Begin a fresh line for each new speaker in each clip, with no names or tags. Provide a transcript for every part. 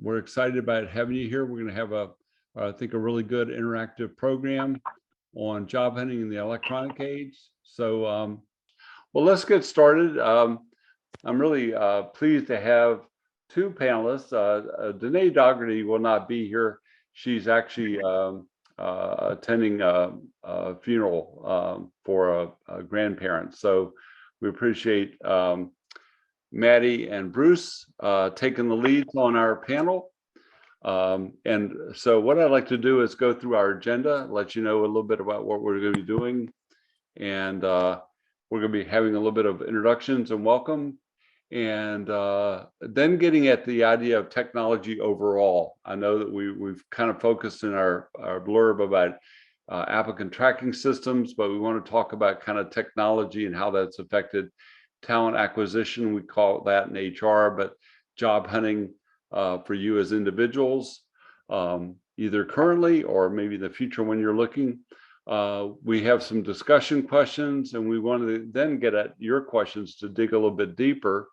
We're excited about having you here. We're going to have I think, a really good interactive program on job hunting in the electronic age. So, well, let's get started. I'm really pleased to have two panelists. Danae Dougherty will not be here. She's actually attending a funeral for a grandparent. So we appreciate Matty and Bruce taking the leads on our panel. And so what I'd like to do is go through our agenda, let you know a little bit about what we're going to be doing. And we're going to be having a little bit of introductions and welcome. And then getting at the idea of technology overall. I know that we've kind of focused in our blurb about applicant tracking systems, but we want to talk about kind of technology and how that's affected talent acquisition. We call that in HR, but job hunting for you as individuals, either currently or maybe in the future when you're looking. We have some discussion questions, and we want to then get at your questions to dig a little bit deeper.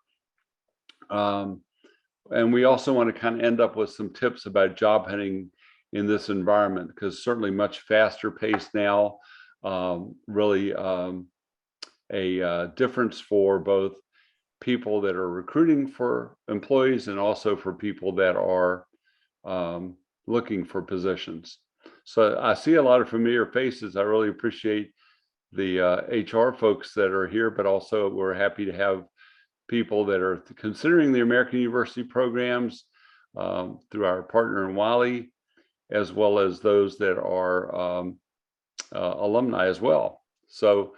And we also want to kind of end up with some tips about job hunting in this environment, because certainly much faster paced now, really a difference for both people that are recruiting for employees and also for people that are looking for positions. So I see a lot of familiar faces. I really appreciate the HR folks that are here, but also we're happy to have people that are considering the American University programs through our partner in Wiley, as well as those that are alumni as well. So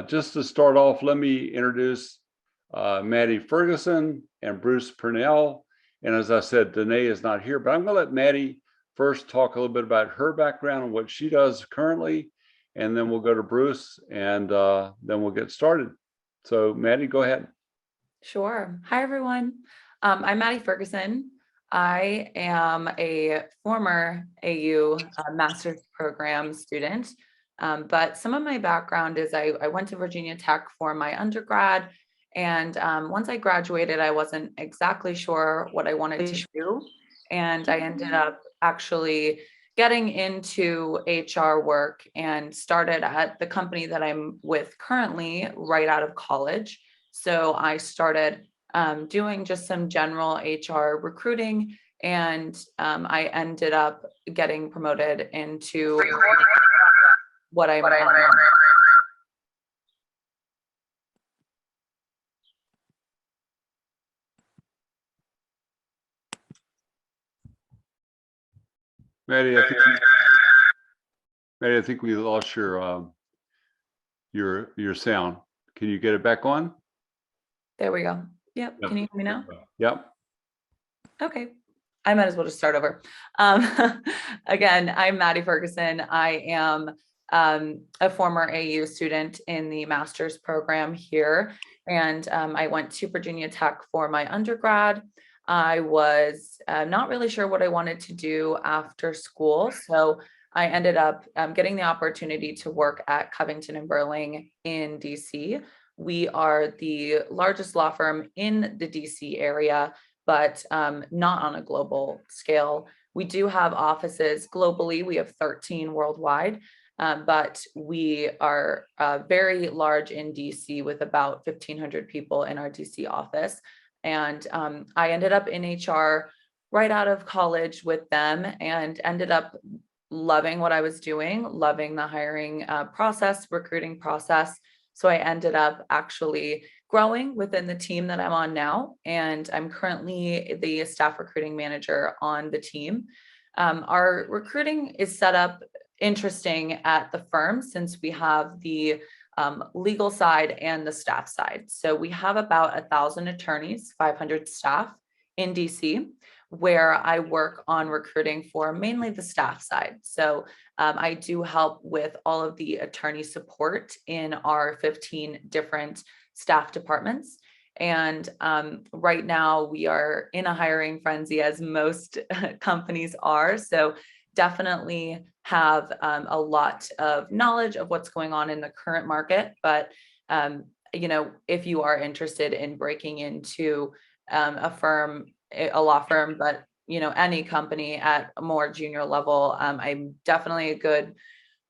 just to start off, let me introduce Matty Ferguson and Bruce Pernell. And as I said, Danae is not here, but I'm going to let Matty first talk a little bit about her background and what she does currently, and then we'll go to Bruce, and then we'll get started. So Matty, go ahead.
Sure. Hi, everyone. I'm Matty Ferguson. I am a former AU master's program student, but some of my background is I went to Virginia Tech for my undergrad, and once I graduated, I wasn't exactly sure what I wanted to do, and I ended up actually getting into HR work and started at the company that I'm with currently right out of college. So I started doing just some general HR recruiting, and I ended up getting promoted into what I'm
Matty, I think we lost your sound. Can you get it back on?
There we go. Yep. Can you hear me now?
Yep.
Okay. I might as well just start over. Again, I'm Matty Ferguson. I am a former AU student in the master's program here, and I went to Virginia Tech for my undergrad. I was not really sure what I wanted to do after school, so I ended up getting the opportunity to work at Covington & Burling in DC. We are the largest law firm in the DC area, but not on a global scale. We do have offices globally. We have 13 worldwide, but we are very large in DC with about 1,500 people in our DC office. And I ended up in HR right out of college with them, and ended up loving what I was doing, loving the hiring process, recruiting process. So I ended up actually growing within the team that I'm on now, and I'm currently the staff recruiting manager on the team. Our recruiting is set up interesting at the firm, since we have the legal side and the staff side. So we have about 1,000 attorneys, 500 staff in DC, where I work on recruiting for mainly the staff side. So I do help with all of the attorney support in our 15 different staff departments. And right now we are in a hiring frenzy, as most companies are. So definitely have a lot of knowledge of what's going on in the current market. But, if you are interested in breaking into a law firm, but any company at a more junior level. I'm definitely a good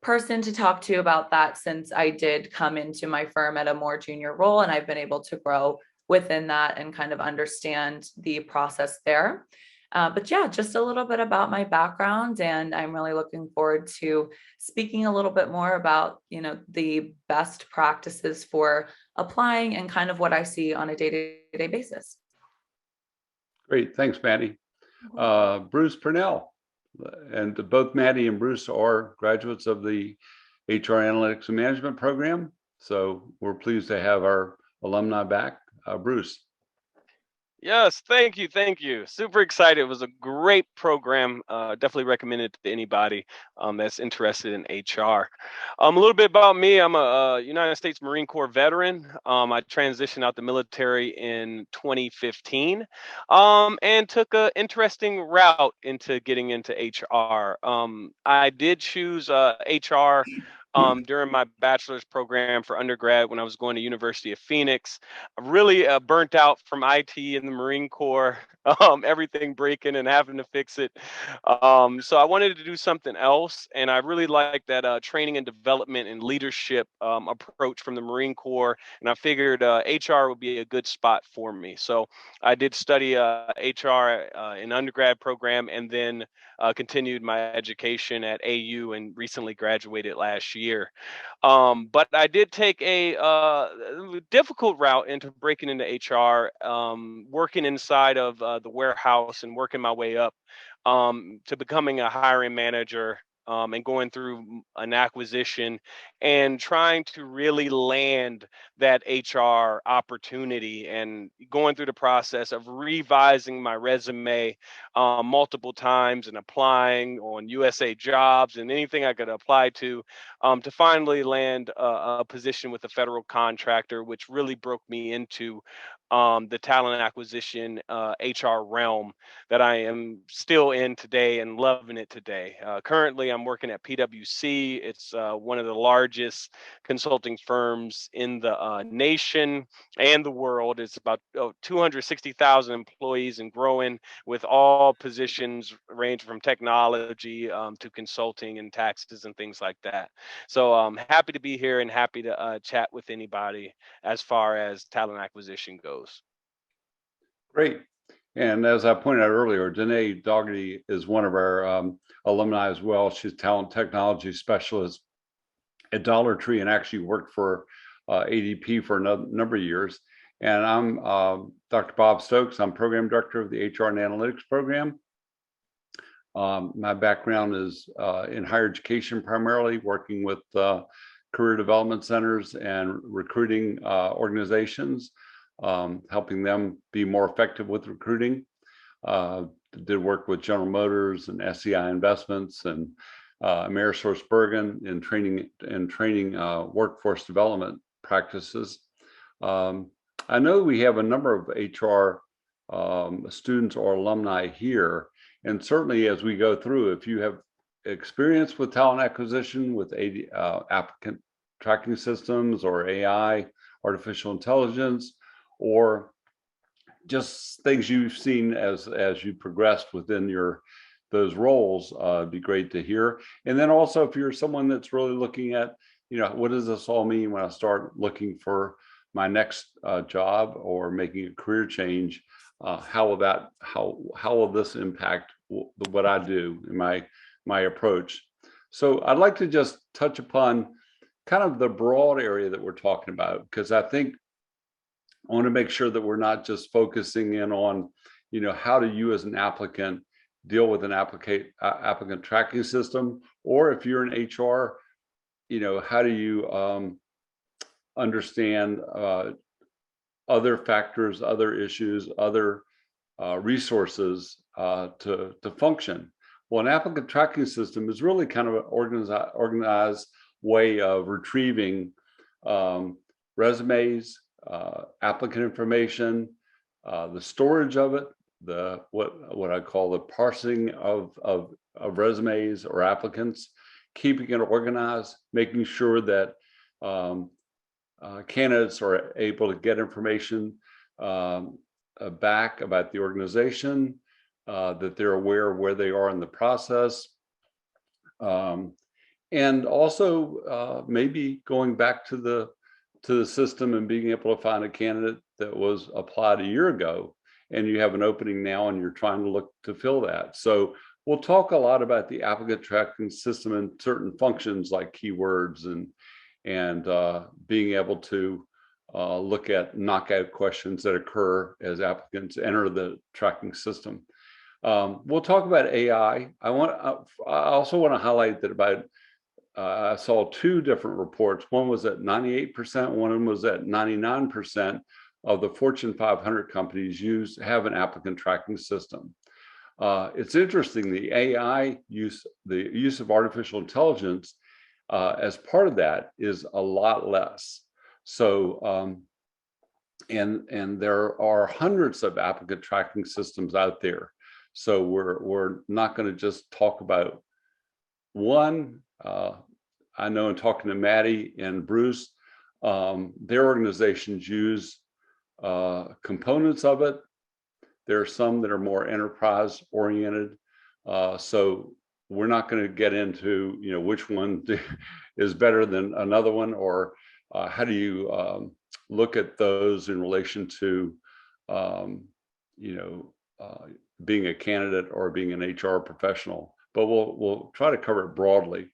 person to talk to about that, since I did come into my firm at a more junior role, and I've been able to grow within that and kind of understand the process there. But yeah, just a little bit about my background, and I'm really looking forward to speaking a little bit more about, the best practices for applying and kind of what I see on a day-to-day basis.
Great, thanks, Matty. Bruce Pernell, and both Matty and Bruce are graduates of the HR Analytics and Management program. So we're pleased to have our alumni back. Bruce.
Yes, thank you, thank you. Super excited. It was a great program. Definitely recommend it to anybody that's interested in HR. A little bit about me. I'm a United States Marine Corps veteran. I transitioned out the military in 2015 and took an interesting route into getting into HR. I did choose HR during my bachelor's program for undergrad when I was going to University of Phoenix. I really burnt out from IT in the Marine Corps, everything breaking and having to fix it. So I wanted to do something else, and I really like that training and development and leadership approach from the Marine Corps, and I figured HR would be a good spot for me. So I did study HR in undergrad program, and then continued my education at AU and recently graduated last year. But I did take a difficult route into breaking into HR, working inside of the warehouse and working my way up to becoming a hiring manager, and going through an acquisition and trying to really land that HR opportunity, and going through the process of revising my resume multiple times and applying on USA Jobs and anything I could apply to finally land a position with a federal contractor, which really broke me into the talent acquisition HR realm that I am still in today and loving it today. Currently, I'm working at PwC. It's one of the largest consulting firms in the nation and the world. It's about 260,000 employees and growing, with all positions range from technology to consulting and taxes and things like that. So I'm happy to be here and happy to chat with anybody as far as talent acquisition goes.
Great. And as I pointed out earlier, Danae Dougherty is one of our alumni as well. She's talent technology specialist at Dollar Tree and actually worked for ADP for a number of years. And I'm Dr. Bob Stokes. I'm program director of the HR and Analytics program. My background is in higher education, primarily working with career development centers and recruiting organizations, helping them be more effective with recruiting. Did work with General Motors and SEI Investments and AmerisourceBergen in training workforce development practices. I know we have a number of HR students or alumni here, and certainly as we go through, if you have experience with talent acquisition, with applicant tracking systems or AI, artificial intelligence, or just things you've seen as you progressed within those roles, it'd be great to hear. And then also, if you're someone that's really looking at, what does this all mean when I start looking for my next job or making a career change? How will this impact what I do in my approach? So I'd like to just touch upon kind of the broad area that we're talking about, because I think I want to make sure that we're not just focusing in on, how do you as an applicant deal with an applicant tracking system, or if you're in HR, how do you understand other factors, other issues, other resources to function. Well, an applicant tracking system is really kind of an organized way of retrieving resumes, applicant information, the storage of it, what I call the parsing of resumes or applicants, keeping it organized, making sure that candidates are able to get information back about the organization, that they're aware of where they are in the process. And also maybe going back to the system and being able to find a candidate that was applied a year ago, and you have an opening now and you're trying to look to fill that. So we'll talk a lot about the applicant tracking system and certain functions like keywords and being able to look at knockout questions that occur as applicants enter the tracking system. We'll talk about AI. I also want to highlight that I saw two different reports. One was at 98%, one was at 99% of the Fortune 500 companies have an applicant tracking system. It's interesting, the AI use, the use of artificial intelligence as part of that is a lot less. So, and there are hundreds of applicant tracking systems out there. So we're not going to just talk about one. I know in talking to Matty and Bruce, their organizations use components of it. There are some that are more enterprise oriented. So we're not going to get into, which one is better than another one, or how do you look at those in relation to, being a candidate or being an HR professional. But we'll try to cover it broadly.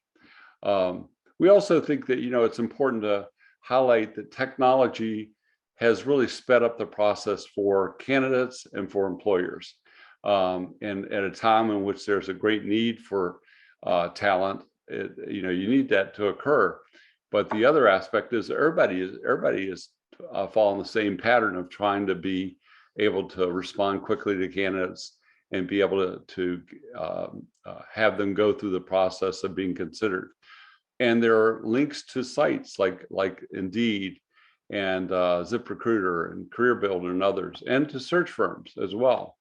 We also think that, it's important to highlight that technology has really sped up the process for candidates and for employers. And at a time in which there's a great need for talent, you need that to occur. But the other aspect is everybody is following the same pattern of trying to be able to respond quickly to candidates and be able to have them go through the process of being considered. And there are links to sites like Indeed and ZipRecruiter and CareerBuilder and others, and to search firms as well.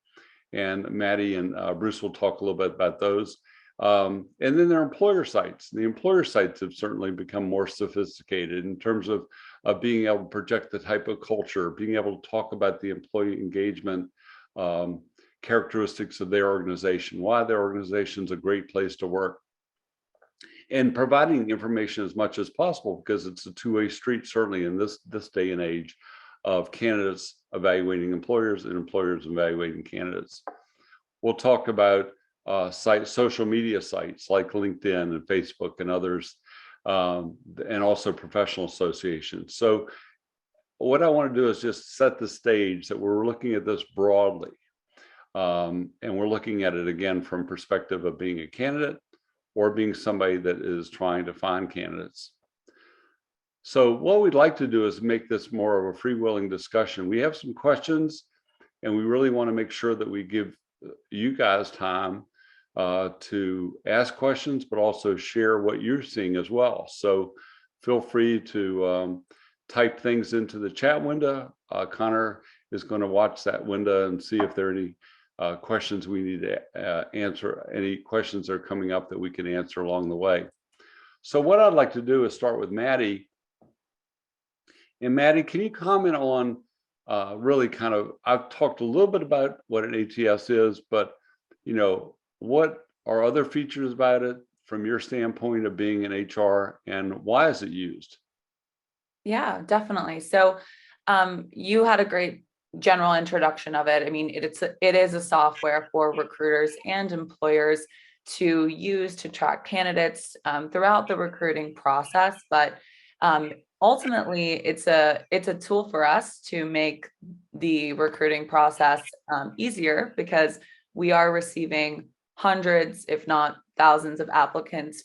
And Matty and Bruce will talk a little bit about those. And then there are employer sites. The employer sites have certainly become more sophisticated in terms of being able to project the type of culture, being able to talk about the employee engagement characteristics of their organization, why their organization is a great place to work, and providing information as much as possible, because it's a two-way street, certainly in this day and age, of candidates evaluating employers and employers evaluating candidates. We'll talk about social media sites like LinkedIn and Facebook and others, and also professional associations. So what I want to do is just set the stage that we're looking at this broadly. And we're looking at it again from perspective of being a candidate or being somebody that is trying to find candidates. So what we'd like to do is make this more of a freewheeling discussion. We have some questions, and we really want to make sure that we give you guys time to ask questions, but also share what you're seeing as well. So feel free to type things into the chat window. Connor is going to watch that window and see if there are any questions we need to answer, any questions that are coming up that we can answer along the way. So what I'd like to do is start with Matty. And Matty, can you comment on really kind of, I've talked a little bit about what an ATS is, but what are other features about it from your standpoint of being in HR, and why is it used?
Yeah, definitely. So you had a great general introduction of it. I mean, it is a software for recruiters and employers to use to track candidates throughout the recruiting process. But ultimately, it's a tool for us to make the recruiting process easier, because we are receiving hundreds, if not thousands, of applicants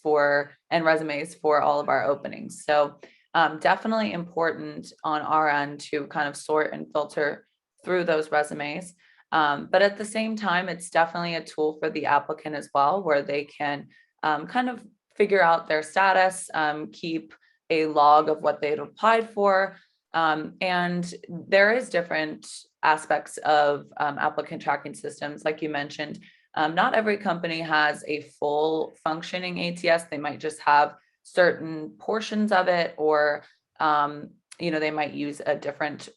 and resumes for all of our openings. So definitely important on our end to kind of sort and filter through those resumes. But at the same time, it's definitely a tool for the applicant as well, where they can kind of figure out their status, keep a log of what they'd applied for. And there is different aspects of applicant tracking systems. Like you mentioned, not every company has a full functioning ATS. They might just have certain portions of it, or they might use a different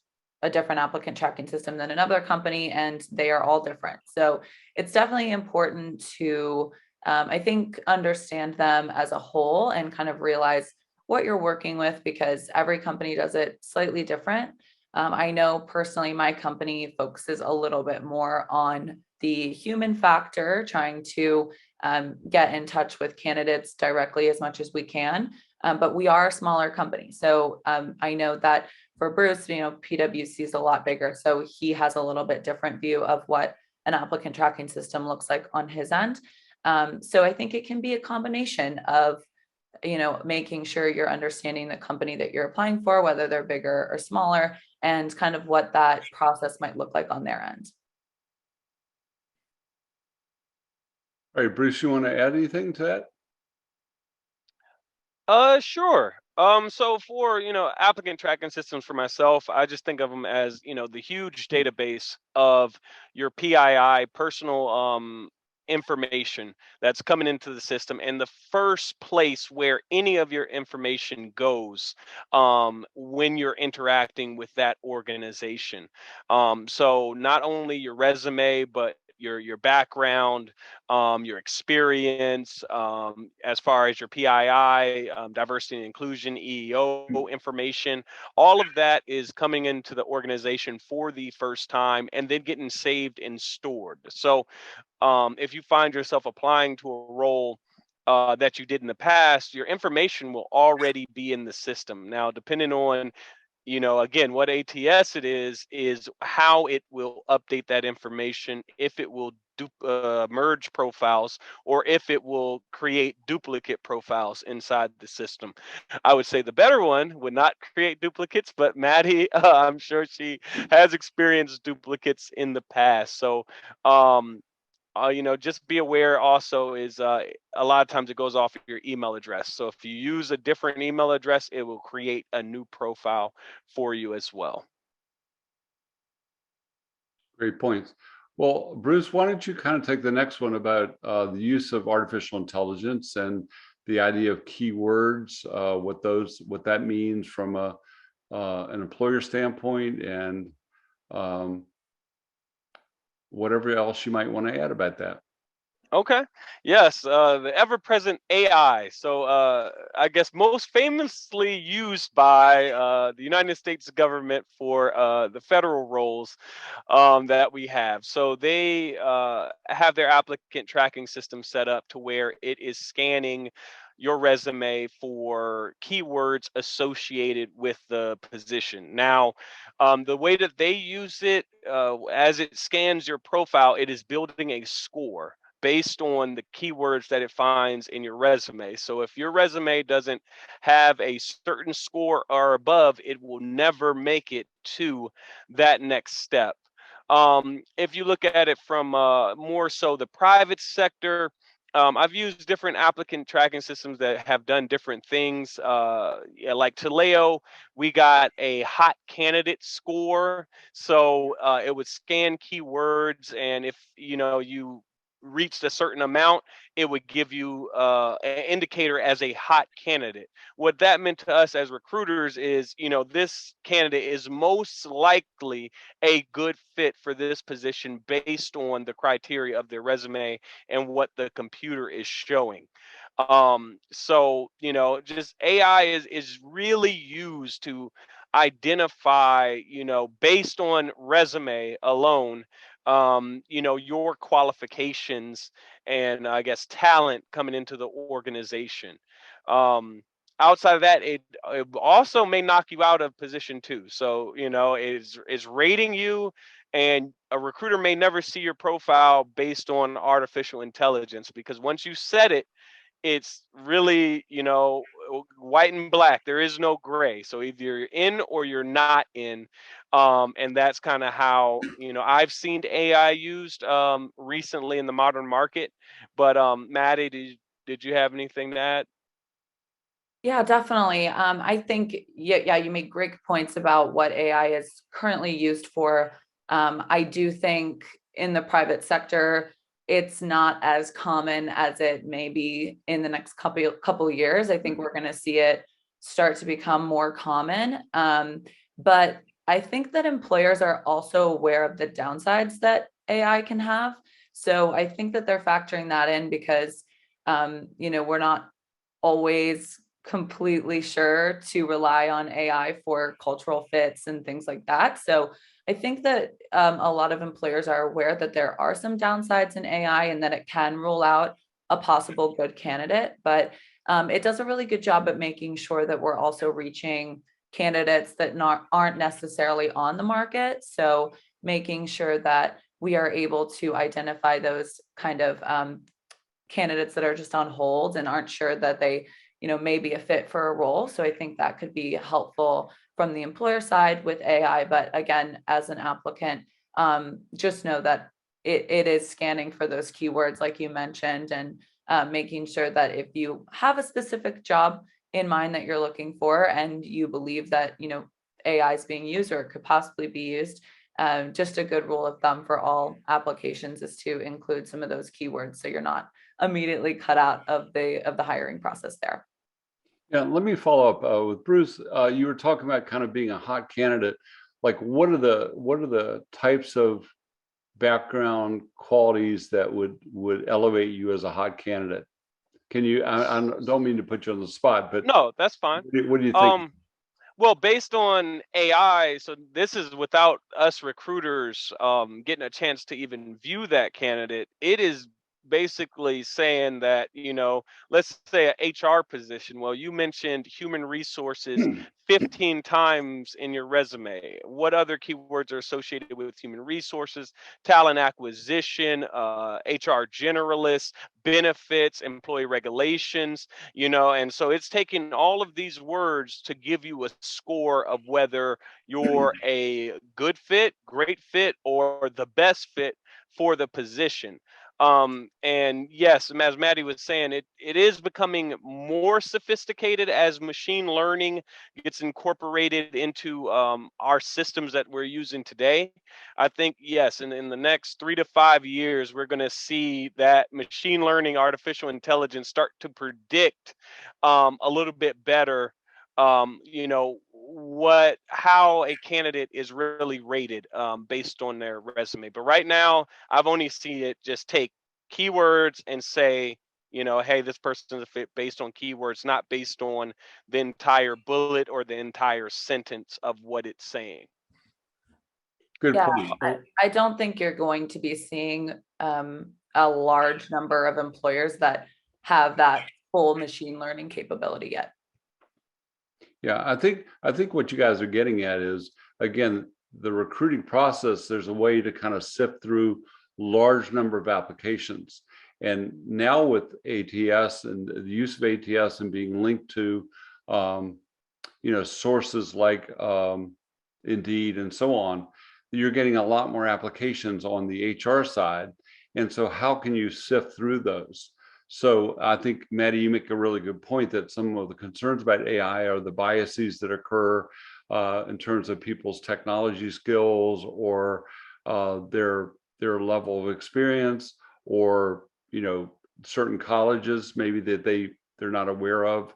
a different applicant tracking system than another company, and they are all different. So it's definitely important to, I think, understand them as a whole and kind of realize what you're working with, because every company does it slightly different. I know personally my company focuses a little bit more on the human factor, trying to get in touch with candidates directly as much as we can. But we are a smaller company. So I know that for Bruce, PwC is a lot bigger. So he has a little bit different view of what an applicant tracking system looks like on his end. So I think it can be a combination of making sure you're understanding the company that you're applying for, whether they're bigger or smaller, and kind of what that process might look like on their end.
All right, Bruce, you want to add anything to that?
Sure. So for, applicant tracking systems for myself, I just think of them as, the huge database of your PII, personal information that's coming into the system, and the first place where any of your information goes when you're interacting with that organization. So not only your resume, but your background, your experience, as far as your PII, diversity and inclusion, EEO information, all of that is coming into the organization for the first time and then getting saved and stored. So if you find yourself applying to a role that you did in the past, your information will already be in the system. Now, depending on again, what ATS it is how it will update that information, if it will merge profiles, or if it will create duplicate profiles inside the system. I would say the better one would not create duplicates, but Matty, I'm sure she has experienced duplicates in the past. So, just be aware also is a lot of times it goes off of your email address. So if you use a different email address, it will create a new profile for you as well.
Great points. Well, Bruce, why don't you kind of take the next one about the use of artificial intelligence and the idea of keywords, what that means from an employer standpoint, and whatever else you might want to add about that.
Okay. Yes, the ever-present AI. So I guess most famously used by the United States government for the federal roles that we have. So they have their applicant tracking system set up to where it is scanning your resume for keywords associated with the position. Now, the way that they use it, as it scans your profile, it is building a score based on the keywords that it finds in your resume. So if your resume doesn't have a certain score or above, it will never make it to that next step. If you look at it from more so the private sector, I've used different applicant tracking systems that have done different things. Yeah, like Taleo, we got a hot candidate score. So it would scan keywords, and if you reached a certain amount, it would give you an indicator as a hot candidate. What that meant to us as recruiters is, this candidate is most likely a good fit for this position based on the criteria of their resume and what the computer is showing. So just AI is really used to identify, based on resume alone, your qualifications and I guess talent coming into the organization. Outside of that, it also may knock you out of position too. So is rating you, and a recruiter may never see your profile based on artificial intelligence, because once you set it, it's really, white and black. There is no gray. So either you're in or you're not in. And that's kind of how, I've seen AI used recently in the modern market. But Matty, did you have anything to add?
Yeah, definitely. I think, yeah, you make great points about what AI is currently used for. I do think in the private sector, it's not as common as it may be in the next couple years. I think we're going to see it start to become more common. But I think that employers are also aware of the downsides that AI can have. So I think that they're factoring that in because, we're not always completely sure to rely on AI for cultural fits and things like that. So I think that a lot of employers are aware that there are some downsides in AI and that it can rule out a possible good candidate, but it does a really good job at making sure that we're also reaching candidates that aren't necessarily on the market. So making sure that we are able to identify those kind of candidates that are just on hold and aren't sure that they, may be a fit for a role. So I think that could be helpful from the employer side with AI. But again, as an applicant, just know that it is scanning for those keywords like you mentioned, and making sure that if you have a specific job in mind that you're looking for and you believe that, AI is being used or it could possibly be used, just a good rule of thumb for all applications is to include some of those keywords so you're not immediately cut out of the hiring process there.
Yeah, let me follow up with Bruce. You were talking about kind of being a hot candidate. Like, what are the types of background qualities that would elevate you as a hot candidate? Can you? I don't mean to put you on the spot, but
No, that's fine.
what do you think?
Well, based on AI, so this is without us recruiters getting a chance to even view that candidate. It is basically saying that, let's say a HR position. Well, you mentioned human resources 15 times in your resume. What other keywords are associated with human resources? Talent acquisition, HR generalists, benefits, employee regulations, and so it's taking all of these words to give you a score of whether you're a good fit, great fit, or the best fit for the position. And yes, as Matty was saying, it is becoming more sophisticated as machine learning gets incorporated into our systems that we're using today. I think, yes, in the next 3 to 5 years, we're going to see that machine learning, artificial intelligence start to predict a little bit better, how a candidate is really rated based on their resume. But right now, I've only seen it just take keywords and say, hey, this person's a fit based on keywords, not based on the entire bullet or the entire sentence of what it's saying.
Good
Yeah,
point.
I don't think you're going to be seeing a large number of employers that have that full machine learning capability yet.
Yeah, I think what you guys are getting at is, again, the recruiting process. There's a way to kind of sift through large number of applications, and now with ATS and the use of ATS and being linked to, sources like Indeed and so on, you're getting a lot more applications on the HR side. And so, how can you sift through those? So I think, Matty, you make a really good point that some of the concerns about AI are the biases that occur in terms of people's technology skills or their level of experience, or certain colleges maybe that they're not aware of.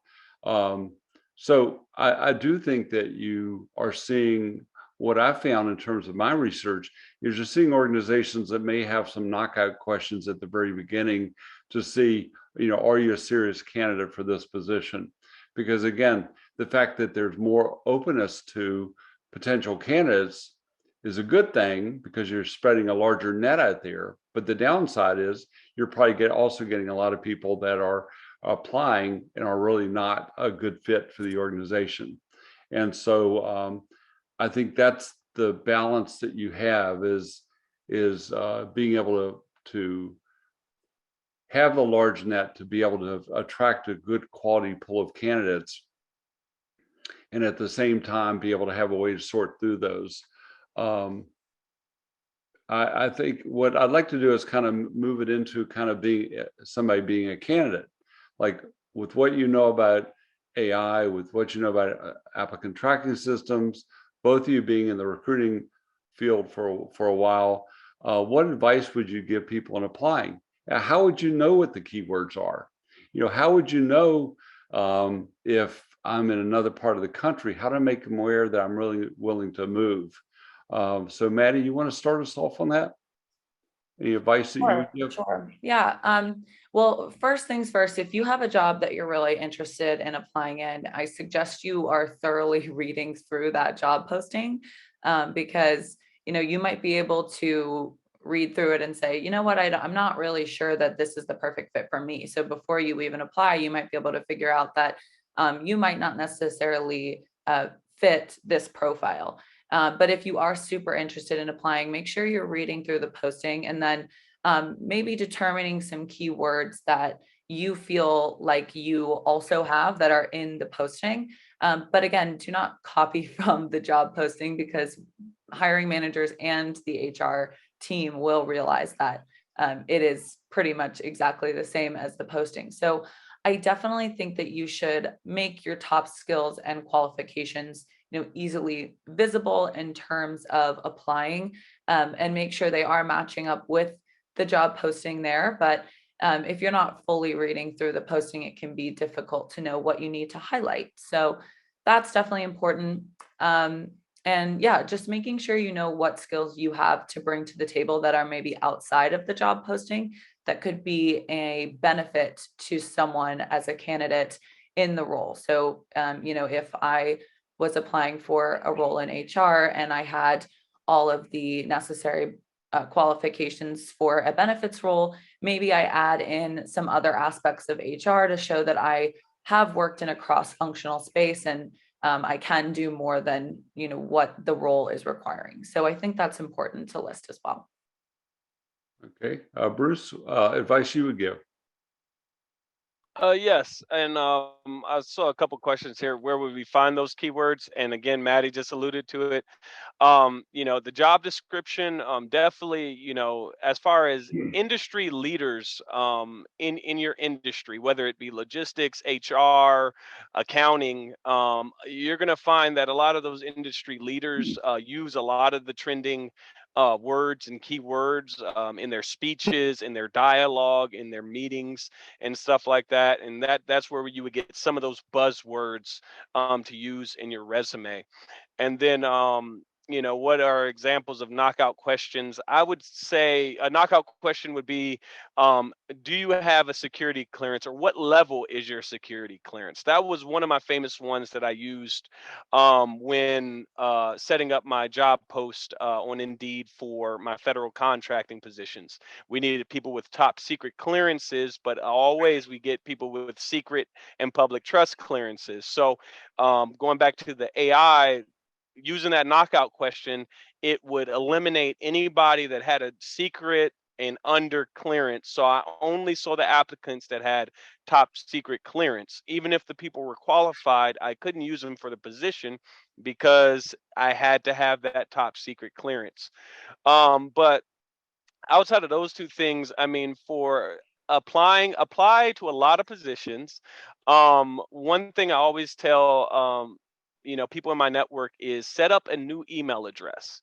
So I do think that you are seeing what I found in terms of my research is you're seeing organizations that may have some knockout questions at the very beginning to see, are you a serious candidate for this position? Because again, the fact that there's more openness to potential candidates is a good thing because you're spreading a larger net out there. But the downside is you're probably also getting a lot of people that are applying and are really not a good fit for the organization. And so I think that's the balance that you have is being able to have the large net to be able to attract a good quality pool of candidates, and at the same time be able to have a way to sort through those. I think what I'd like to do is kind of move it into kind of being somebody being a candidate, like with what you know about AI, with what you know about applicant tracking systems, both of you being in the recruiting field for a while. What advice would you give people in applying? How would you know what the keywords are? How would you know if I'm in another part of the country, how to make them aware that I'm really willing to move. So Matty, you want to start us off on that? Any advice that you would give?
Sure. Yeah. Well, first things first, if you have a job that you're really interested in applying in, I suggest you are thoroughly reading through that job posting, because, you might be able to read through it and say, you know what, I'm not really sure that this is the perfect fit for me. So before you even apply, you might be able to figure out that you might not necessarily fit this profile. But if you are super interested in applying, make sure you're reading through the posting and then maybe determining some keywords that you feel like you also have that are in the posting. But again, do not copy from the job posting, because hiring managers and the HR team will realize that it is pretty much exactly the same as the posting. So I definitely think that you should make your top skills and qualifications easily visible in terms of applying, and make sure they are matching up with the job posting there. But if you're not fully reading through the posting, it can be difficult to know what you need to highlight. So that's definitely important. And yeah, just making sure you know what skills you have to bring to the table that are maybe outside of the job posting that could be a benefit to someone as a candidate in the role. So, if I was applying for a role in HR and I had all of the necessary qualifications for a benefits role, maybe I add in some other aspects of HR to show that I have worked in a cross-functional space and I can do more than what the role is requiring. So I think that's important to list as well.
Okay, Bruce, advice you would give?
Yes, and I saw a couple questions here. Where would we find those keywords? And again, Maddie just alluded to it. The job description, definitely, as far as industry leaders in your industry, whether it be logistics, HR, accounting, you're going to find that a lot of those industry leaders use a lot of the trending words and keywords in their speeches, in their dialogue, in their meetings, and stuff like that. And that's where you would get some of those buzzwords to use in your resume. And then, what are examples of knockout questions? I would say a knockout question would be, do you have a security clearance, or what level is your security clearance? That was one of my famous ones that I used when setting up my job post on Indeed for my federal contracting positions. We needed people with top secret clearances, but always we get people with secret and public trust clearances. So going back to the AI, using that knockout question, it would eliminate anybody that had a secret and under clearance. So I only saw the applicants that had top secret clearance. Even if the people were qualified, I couldn't use them for the position because I had to have that top secret clearance. But outside of those two things, I mean, for apply to a lot of positions. One thing I always tell people in my network is set up a new email address.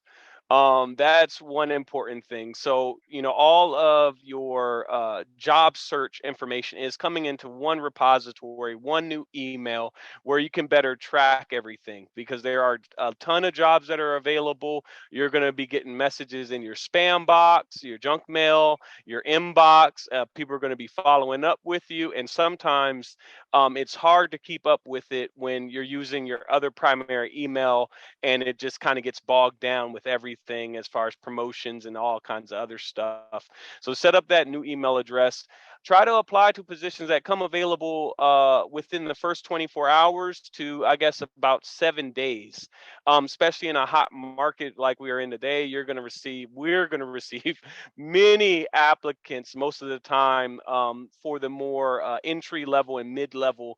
That's one important thing. So, all of your job search information is coming into one repository, one new email where you can better track everything, because there are a ton of jobs that are available. You're going to be getting messages in your spam box, your junk mail, your inbox. People are going to be following up with you. And sometimes it's hard to keep up with it when you're using your other primary email, and it just kind of gets bogged down with everything as far as promotions and all kinds of other stuff. So set up that new email address. Try to apply to positions that come available within the first 24 hours to, I guess, about 7 days. Especially in a hot market like we are in today, we're going to receive many applicants most of the time for the more entry level and mid level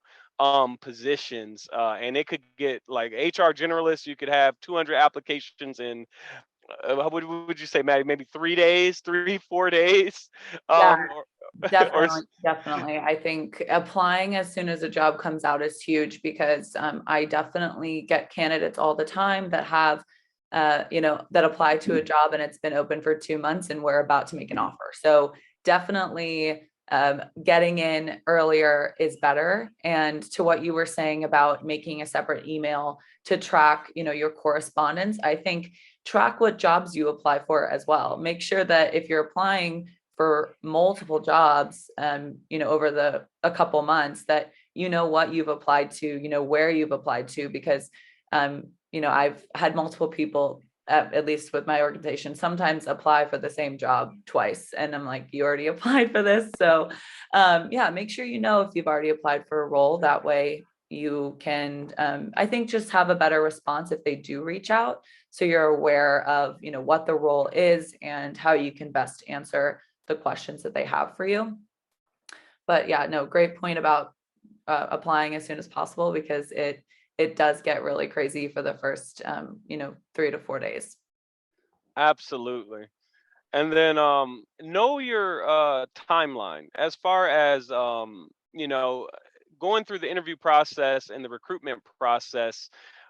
positions, and it could get like HR generalists. You could have 200 applications in what would you say, Maddie? Maybe 3 days, 3-4 days.
Yeah,
Or, or
definitely. I think applying as soon as a job comes out is huge, because I definitely get candidates all the time that have, that apply to a job and it's been open for 2 months and we're about to make an offer. So definitely getting in earlier is better. And to what you were saying about making a separate email to track, your correspondence, I think track what jobs you apply for as well. Make sure that if you're applying for multiple jobs, over a couple months, that what you've applied to, where you've applied to, because I've had multiple people, at least with my organization, sometimes apply for the same job twice. And I'm like, you already applied for this. So make sure if you've already applied for a role. That way you can, I think, just have a better response if they do reach out. So you're aware of, what the role is and how you can best answer the questions that they have for you. But yeah, no, great point about applying as soon as possible, because it does get really crazy for the first, 3 to 4 days.
Absolutely. And then know your timeline as far as going through the interview process and the recruitment process.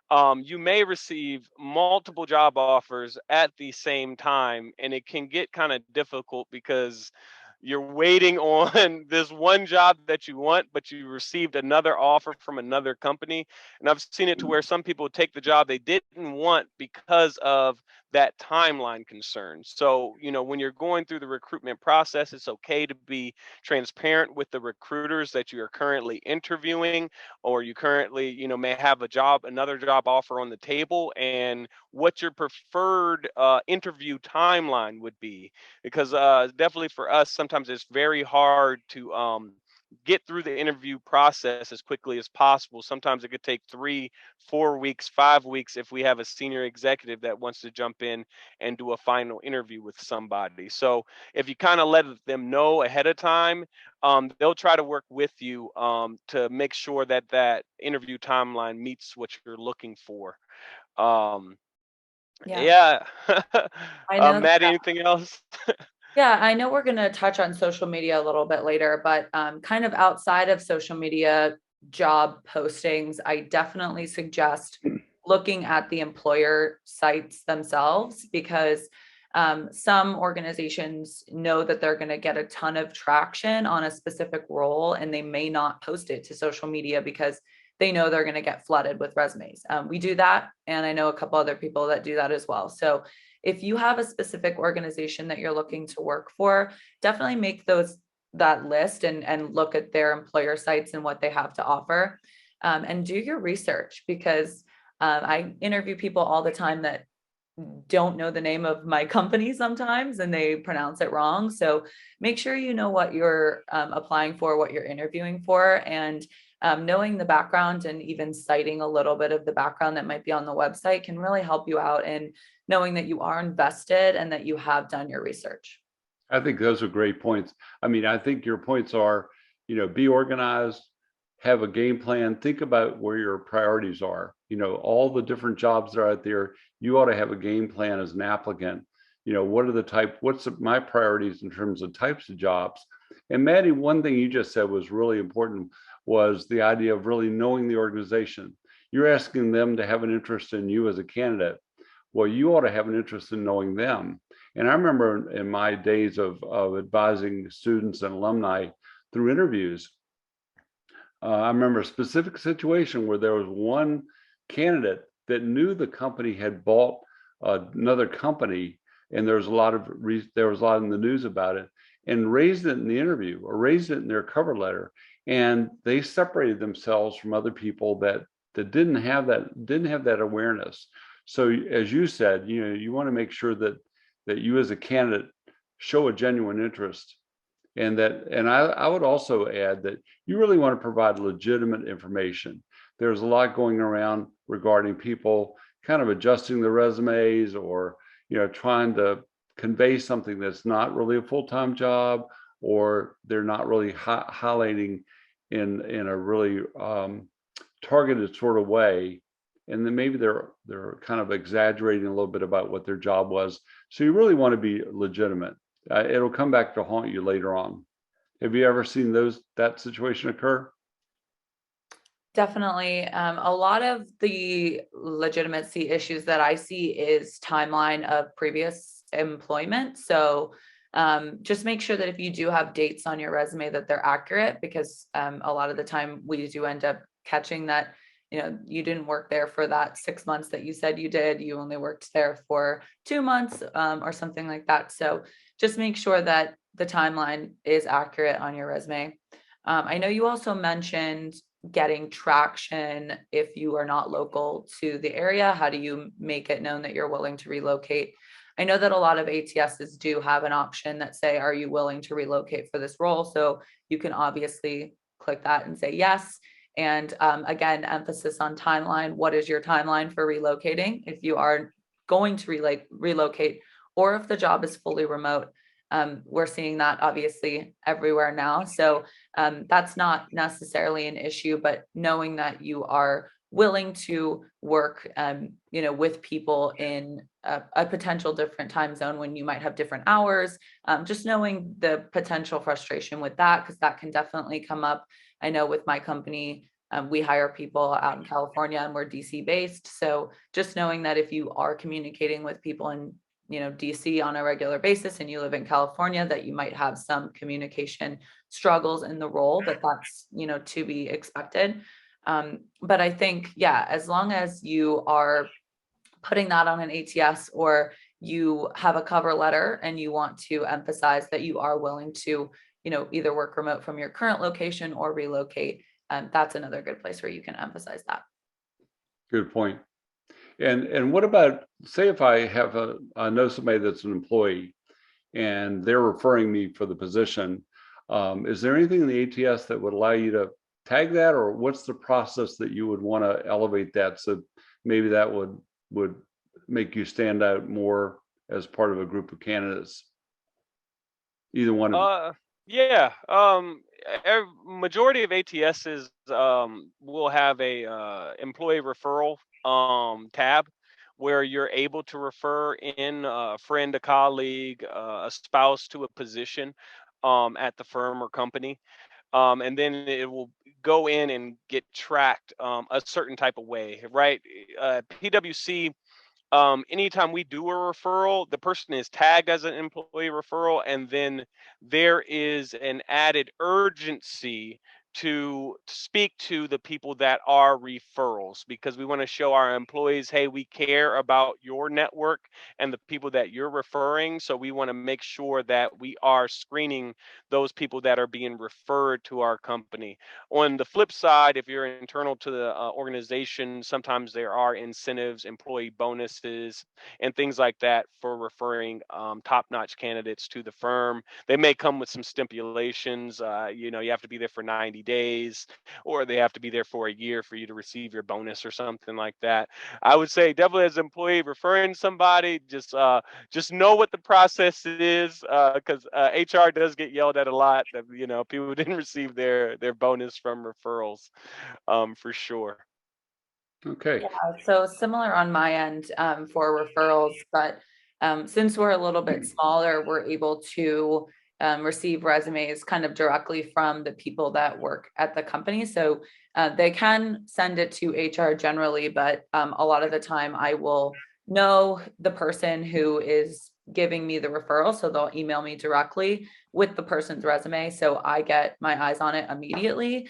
You may receive multiple job offers at the same time, and it can get kind of difficult because you're waiting on this one job that you want, but you received another offer from another company. And I've seen it to where some people take the job they didn't want because of that timeline concern. So, when you're going through the recruitment process, it's okay to be transparent with the recruiters that you are currently interviewing, or you currently, may have another job offer on the table, and what your preferred interview timeline would be. Because definitely for us, sometimes it's very hard to get through the interview process as quickly as possible. Sometimes it could take 3, 4 weeks, 5 weeks if we have a senior executive that wants to jump in and do a final interview with somebody. So if you kind of let them know ahead of time, they'll try to work with you to make sure that that interview timeline meets what you're looking for. Yeah.
I know.
Matty, anything else?
Yeah, I know we're going to touch on social media a little bit later, but kind of outside of social media job postings, I definitely suggest looking at the employer sites themselves, because some organizations know that they're going to get a ton of traction on a specific role, and they may not post it to social media because they know they're going to get flooded with resumes. We do that, and I know a couple other people that do that as well. So if you have a specific organization that you're looking to work for, definitely make that list and look at their employer sites and what they have to offer, and do your research, because I interview people all the time that don't know the name of my company sometimes, and they pronounce it wrong. So make sure you know what you're applying for, what you're interviewing for, and knowing the background and even citing a little bit of the background that might be on the website can really help you out in knowing that you are invested and that you have done your research.
I think those are great points. I mean, I think your points are, be organized, have a game plan, think about where your priorities are. All the different jobs that are out there, you ought to have a game plan as an applicant. What's my priorities in terms of types of jobs? And Matty, one thing you just said was really important, was the idea of really knowing the organization. You're asking them to have an interest in you as a candidate. Well, you ought to have an interest in knowing them. And I remember in my days of advising students and alumni through interviews, I remember a specific situation where there was one candidate that knew the company had bought another company, and there was a lot in the news about it, and raised it in the interview or raised it in their cover letter. And they separated themselves from other people that didn't have that awareness. So as you said, you want to make sure that you as a candidate show a genuine interest. And I would also add that you really want to provide legitimate information. There's a lot going around regarding people kind of adjusting their resumes, or trying to convey something that's not really a full-time job, or they're not really highlighting in a really targeted sort of way. And then maybe they're kind of exaggerating a little bit about what their job was. So you really want to be legitimate. It'll come back to haunt you later on. Have you ever seen that situation occur?
Definitely. A lot of the legitimacy issues that I see is timeline of previous employment. So Just make sure that if you do have dates on your resume that they're accurate, because a lot of the time we do end up catching that, you didn't work there for that 6 months that you said you did. You only worked there for 2 months or something like that. So just make sure that the timeline is accurate on your resume. I know you also mentioned getting traction if you are not local to the area. How do you make it known that you're willing to relocate? I know that a lot of ATSs do have an option that say, are you willing to relocate for this role? So you can obviously click that and say yes. And again, emphasis on timeline. What is your timeline for relocating? If you are going to relocate, or if the job is fully remote, we're seeing that obviously everywhere now. So that's not necessarily an issue, but knowing that you are willing to work, with people in a potential different time zone when you might have different hours, just knowing the potential frustration with that, because that can definitely come up. I know with my company, we hire people out in California and we're DC based. So just knowing that if you are communicating with people in DC on a regular basis and you live in California, that you might have some communication struggles in the role, that's to be expected. But I think, yeah, as long as you are putting that on an ATS, or you have a cover letter and you want to emphasize that you are willing to, either work remote from your current location or relocate, that's another good place where you can emphasize that.
Good point. And what about, say if I know somebody that's an employee and they're referring me for the position, is there anything in the ATS that would allow you to tag that, or what's the process that you would want to elevate that, so maybe that would make you stand out more as part of a group of candidates? Either one of
Yeah. Majority of ATSs will have a employee referral tab where you're able to refer in a friend, a colleague, a spouse to a position at the firm or company. And then it will go in and get tracked a certain type of way, right? PwC, anytime we do a referral, the person is tagged as an employee referral, and then there is an added urgency to speak to the people that are referrals, because we want to show our employees, hey, we care about your network and the people that you're referring. So we want to make sure that we are screening those people that are being referred to our company. On the flip side, if you're internal to the organization, sometimes there are incentives, employee bonuses, and things like that for referring top-notch candidates to the firm. They may come with some stipulations. You have to be there for 90 days, or they have to be there for a year for you to receive your bonus or something like that. I would say definitely, as an employee referring somebody, just know what the process is, because HR does get yelled at a lot that people didn't receive their bonus from referrals, for sure.
Okay.
Yeah, so similar on my end for referrals, but since we're a little bit smaller, we're able to receive resumes kind of directly from the people that work at the company. So they can send it to HR generally, but a lot of the time I will know the person who is giving me the referral. So they'll email me directly with the person's resume, so I get my eyes on it immediately.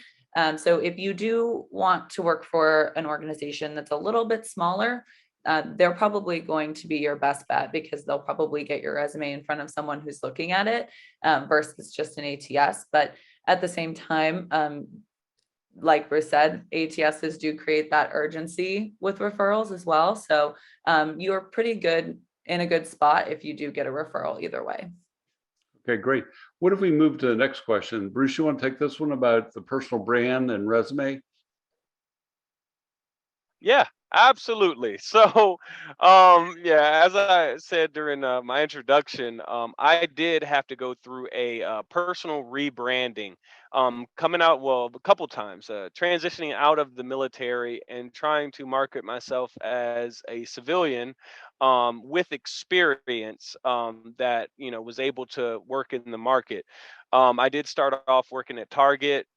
So if you do want to work for an organization that's a little bit smaller, they're probably going to be your best bet, because they'll probably get your resume in front of someone who's looking at it versus just an ATS. But at the same time, like Bruce said, ATSs do create that urgency with referrals as well. So you're pretty good, in a good spot if you do get a referral either way.
Okay, great. What if we move to the next question? Bruce, you want to take this one about the personal brand and resume?
Yeah, absolutely. So, yeah, as I said during my introduction, I did have to go through a personal rebranding. Coming out, well, a couple times, transitioning out of the military and trying to market myself as a civilian. with experience that was able to work in the market. I did start off working at Target,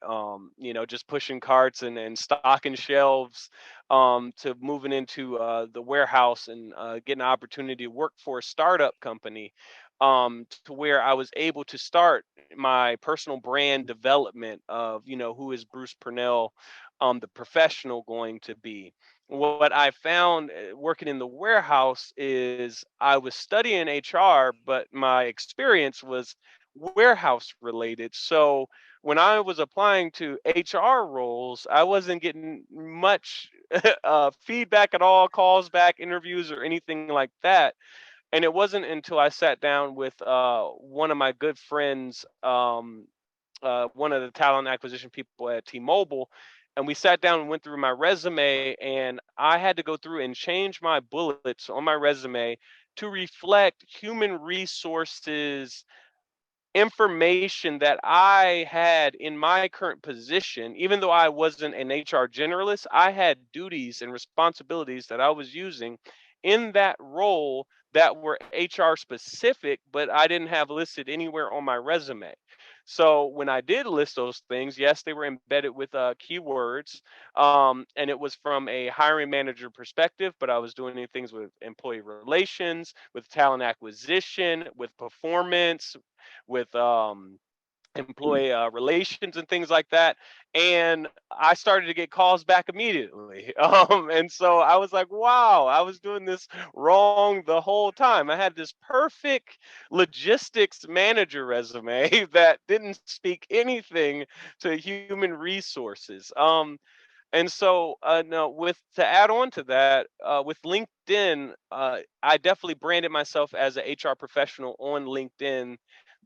just pushing carts and stocking shelves, to moving into the warehouse and getting an opportunity to work for a startup company, to where I was able to start my personal brand development of, who is Bruce Pernell, the professional, going to be. What I found working in the warehouse is I was studying HR, but my experience was warehouse related. So when I was applying to HR roles, I wasn't getting much feedback at all, calls back, interviews, or anything like that. And it wasn't until I sat down with one of my good friends, one of the talent acquisition people at T-Mobile, and we sat down and went through my resume, and I had to go through and change my bullets on my resume to reflect human resources information that I had in my current position. Even though I wasn't an HR generalist, I had duties and responsibilities that I was using in that role that were HR specific, but I didn't have listed anywhere on my resume. So when I did list those things, yes, they were embedded with keywords, and it was from a hiring manager perspective, but I was doing things with employee relations, with talent acquisition, with performance, with employee relations and things like that. And I started to get calls back immediately. And so I was like, wow, I was doing this wrong the whole time. I had this perfect logistics manager resume that didn't speak anything to human resources. And so, no, with to add on to that, with LinkedIn, I definitely branded myself as an HR professional on LinkedIn.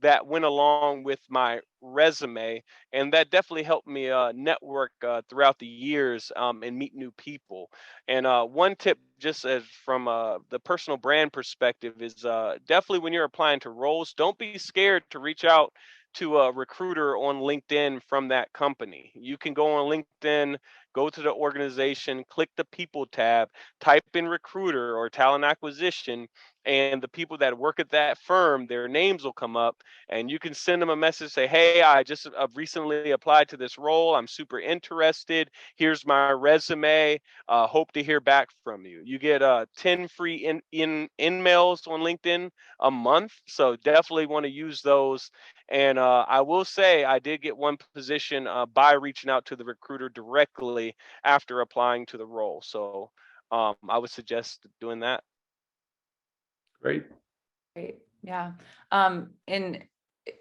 That went along with my resume, and that definitely helped me network throughout the years, and meet new people. And one tip, just as from the personal brand perspective, is definitely when you're applying to roles, don't be scared to reach out to a recruiter on LinkedIn from that company. You can go on LinkedIn, go to the organization, click the people tab, type in recruiter or talent acquisition, and the people that work at that firm, their names will come up, and you can send them a message, say, hey, I just recently applied to this role. I'm super interested. Here's my resume. Hope to hear back from you. You get 10 free in mails on LinkedIn a month. So definitely want to use those. And I will say I did get one position by reaching out to the recruiter directly after applying to the role. So I would suggest doing that.
Great.
Great. Yeah. And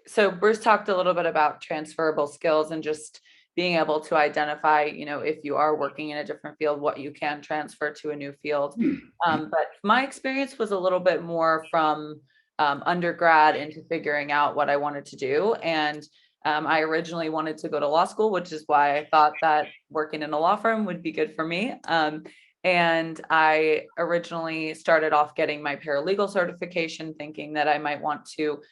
so Bruce talked a little bit about transferable skills and just being able to identify, if you are working in a different field, what you can transfer to a new field. But my experience was a little bit more from undergrad into figuring out what I wanted to do. And I originally wanted to go to law school, which is why I thought that working in a law firm would be good for me. And I originally started off getting my paralegal certification, thinking that I might want to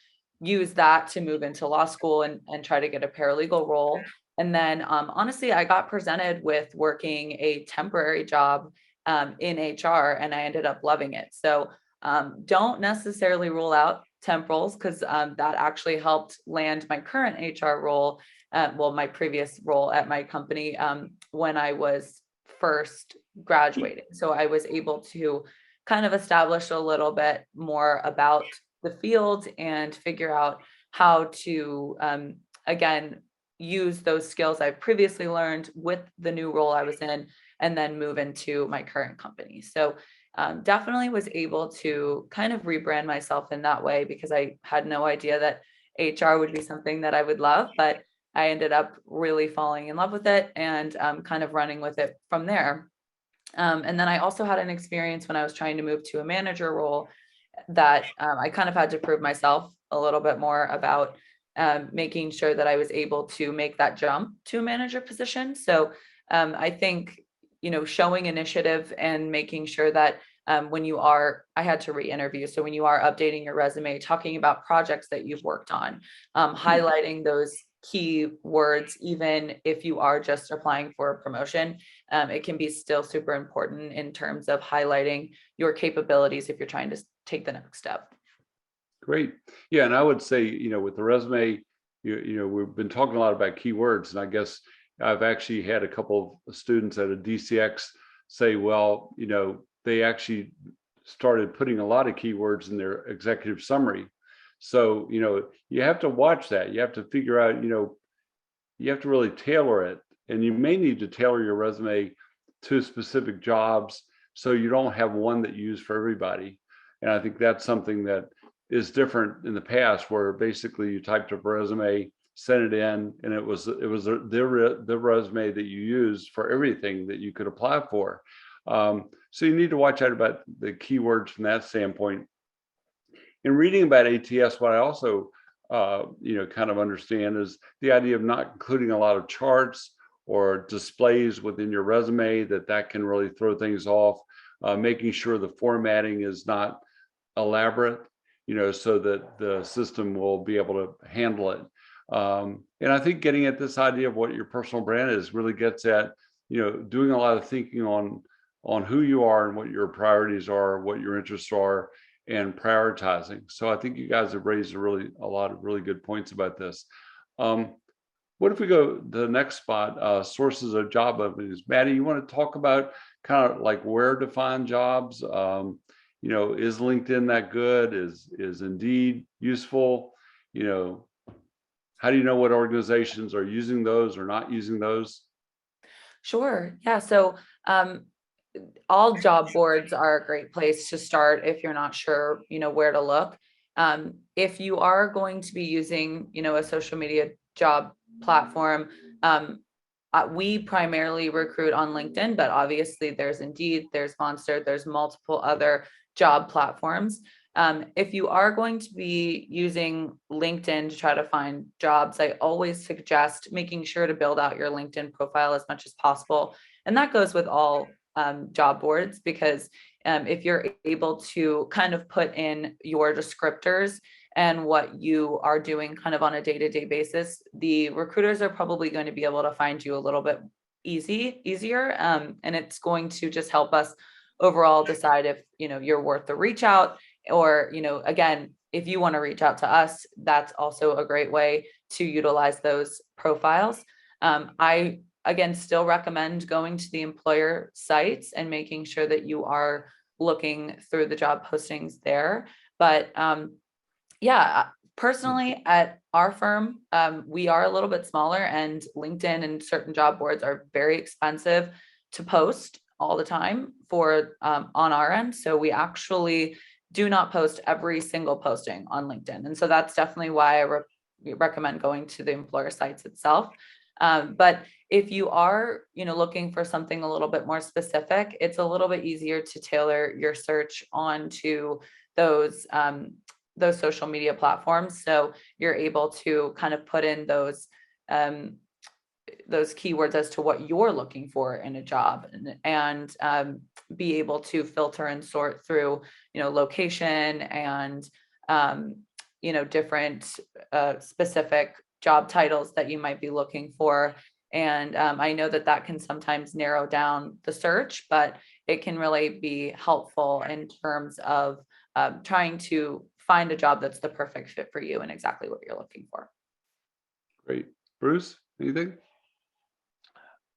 use that to move into law school and try to get a paralegal role. And then honestly, I got presented with working a temporary job in HR, and I ended up loving it. So don't necessarily rule out temporals, because that actually helped land my current HR role, my previous role at my company, when I was first graduating. So I was able to kind of establish a little bit more about the field and figure out how to, again, use those skills I've previously learned with the new role I was in, and then move into my current company. So definitely was able to kind of rebrand myself in that way, because I had no idea that HR would be something that I would love, but I ended up really falling in love with it and kind of running with it from there. And then I also had an experience when I was trying to move to a manager role that I kind of had to prove myself a little bit more about making sure that I was able to make that jump to a manager position. So I think, showing initiative and making sure that I had to re-interview. So when you are updating your resume, talking about projects that you've worked on, highlighting those keywords, even if you are just applying for a promotion. It can be still super important in terms of highlighting your capabilities if you're trying to take the next step.
Great. Yeah, and I would say, with the resume, we've been talking a lot about keywords, and I guess I've actually had a couple of students at a DCX say, well, they actually started putting a lot of keywords in their executive summary. So, you have to watch that. You have to figure out, you have to really tailor it, and you may need to tailor your resume to specific jobs so you don't have one that you use for everybody. And I think that's something that is different in the past, where basically you typed up a resume, sent it in, and it was the resume that you used for everything that you could apply for. So you need to watch out about the keywords from that standpoint. In reading about ATS, what I also kind of understand is the idea of not including a lot of charts or displays within your resume, that can really throw things off. Making sure the formatting is not elaborate, so that the system will be able to handle it. And I think getting at this idea of what your personal brand is really gets at, doing a lot of thinking on who you are and what your priorities are, what your interests are, and prioritizing. So I think you guys have raised a lot of really good points about this. What if we go to the next spot, sources of job openings? Matty, you want to talk about kind of like where to find jobs? Is LinkedIn that good? Is Indeed useful? How do you know what organizations are using those or not using those?
Sure. Yeah. So all job boards are a great place to start if you're not sure, where to look. If you are going to be using, a social media job platform, we primarily recruit on LinkedIn, but obviously there's Indeed, there's Monster, there's multiple other job platforms. If you are going to be using LinkedIn to try to find jobs, I always suggest making sure to build out your LinkedIn profile as much as possible. And that goes with all job boards, because if you're able to kind of put in your descriptors and what you are doing kind of on a day-to-day basis, the recruiters are probably going to be able to find you a little bit easier. And it's going to just help us overall decide if, you're worth the reach out, or, again, if you want to reach out to us, that's also a great way to utilize those profiles. I, again, still recommend going to the employer sites and making sure that you are looking through the job postings there. But yeah, personally at our firm, we are a little bit smaller, and LinkedIn and certain job boards are very expensive to post all the time for on our end. So we actually do not post every single posting on LinkedIn. And so that's definitely why I recommend going to the employer sites itself. But if you are, looking for something a little bit more specific, it's a little bit easier to tailor your search onto those social media platforms. So you're able to kind of put in those keywords as to what you're looking for in a job, and be able to filter and sort through, location and, different specific job titles that you might be looking for. And I know that can sometimes narrow down the search, but it can really be helpful in terms of trying to find a job that's the perfect fit for you and exactly what you're looking for.
Great. Bruce, anything?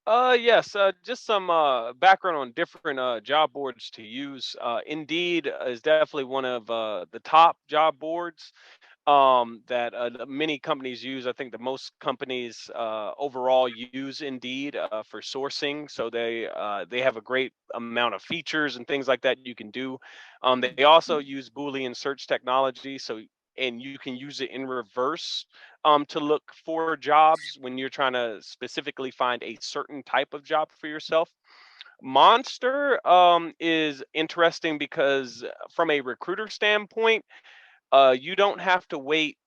Yes, just some background on different job boards to use. Indeed is definitely one of the top job boards that many companies use. I think the most companies overall use Indeed for sourcing. So they have a great amount of features and things like that you can do. They also use Boolean search technology. And you can use it in reverse to look for jobs when you're trying to specifically find a certain type of job for yourself. Monster is interesting because from a recruiter standpoint, you don't have to wait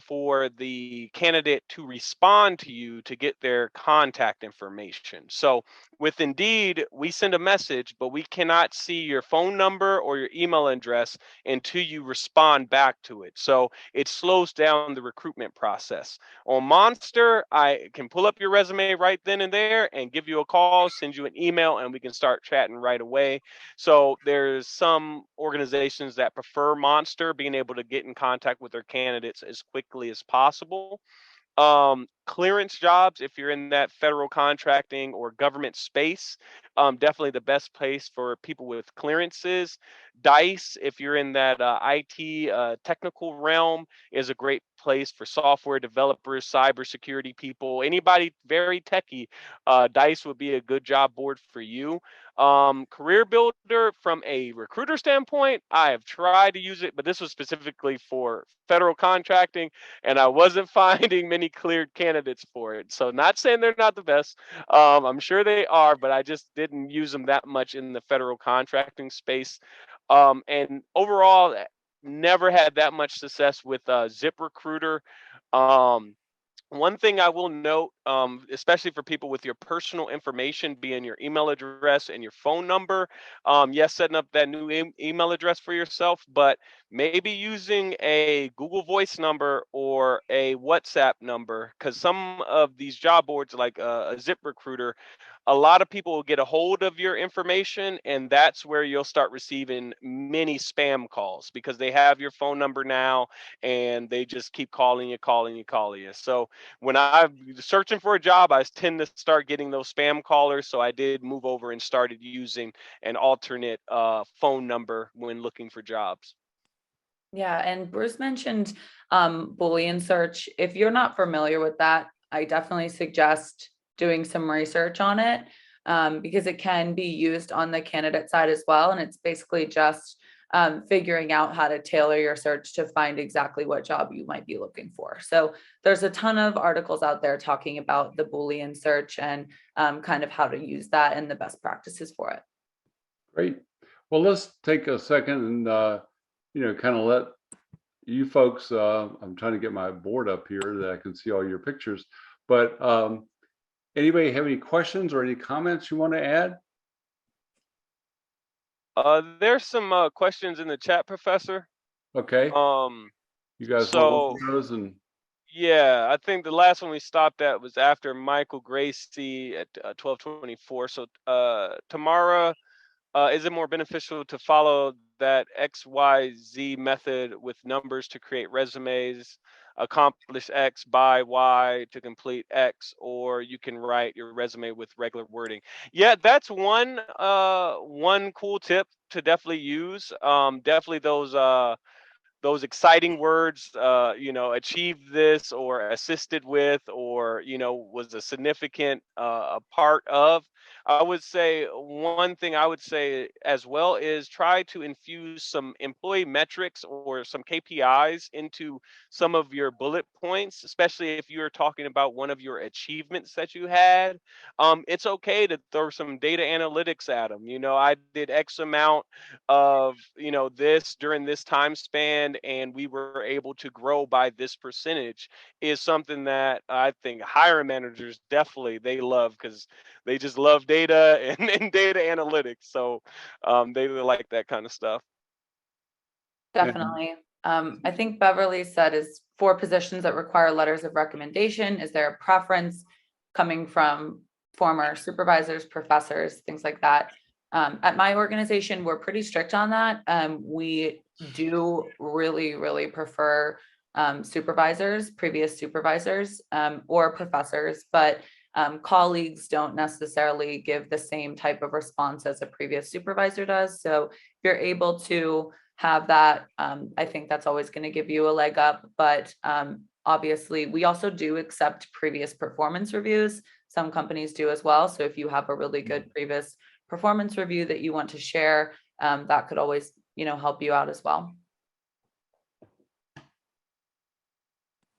for the candidate to respond to you to get their contact information. So with Indeed, we send a message, but we cannot see your phone number or your email address until you respond back to it. So it slows down the recruitment process. On Monster, I can pull up your resume right then and there and give you a call, send you an email, and we can start chatting right away. So there's some organizations that prefer Monster, being able to get in contact with their candidates as quickly as possible. Clearance jobs, if you're in that federal contracting or government space, definitely the best place for people with clearances. Dice, if you're in that IT technical realm, is a great place for software developers, cybersecurity people, anybody very techy. Dice would be a good job board for you. Career Builder, from a recruiter standpoint, I have tried to use it, but this was specifically for federal contracting, and I wasn't finding many cleared candidates for it. So not saying they're not the best. I'm sure they are, but I just didn't use them that much in the federal contracting space. And overall, never had that much success with ZipRecruiter. Um, One thing I will note, especially for people with your personal information being your email address and your phone number, yes, setting up that new email address for yourself, but maybe using a Google Voice number or a WhatsApp number, because some of these job boards, like a ZipRecruiter, a lot of people will get a hold of your information, and that's where you'll start receiving many spam calls because they have your phone number now and they just keep calling you, calling you, calling you. So when I'm searching for a job, I tend to start getting those spam callers. So I did move over and started using an alternate phone number when looking for jobs.
Yeah, and Bruce mentioned Boolean search. If you're not familiar with that, I definitely suggest doing some research on it, because it can be used on the candidate side as well. And it's basically just figuring out how to tailor your search to find exactly what job you might be looking for. So there's a ton of articles out there talking about the Boolean search and kind of how to use that and the best practices for it.
Great. Well, let's take a second and kind of let you folks. I'm trying to get my board up here that I can see all your pictures. But anybody have any questions or any comments you want to add?
There's some questions in the chat, Professor.
Okay.
Um,
You guys want to look
so
at those and
yeah, I think the last one we stopped at was after Michael Gracie at 12:24. So Tamara, is it more beneficial to follow that XYZ method with numbers to create resumes, accomplish X by Y to complete X, or you can write your resume with regular wording? Yeah, that's one cool tip to definitely use. Definitely those exciting words, achieved this or assisted with, or, was a significant a part of. I would say one thing I would say as well is try to infuse some employee metrics or some KPIs into some of your bullet points, especially if you're talking about one of your achievements that you had. It's okay to throw some data analytics at them. I did X amount of this during this time span, and we were able to grow by this percentage, is something that I think hiring managers definitely they love, because they just love data and data analytics. So they really like that kind of stuff.
Definitely. I think Beverly said, is for positions that require letters of recommendation, is there a preference coming from former supervisors, professors, things like that? At my organization, we're pretty strict on that. We do really, really prefer supervisors, previous supervisors, or professors, but colleagues don't necessarily give the same type of response as a previous supervisor does. So if you're able to have that, I think that's always going to give you a leg up. But obviously, we also do accept previous performance reviews. Some companies do as well. So if you have a really good previous performance review that you want to share, that could always, help you out as well.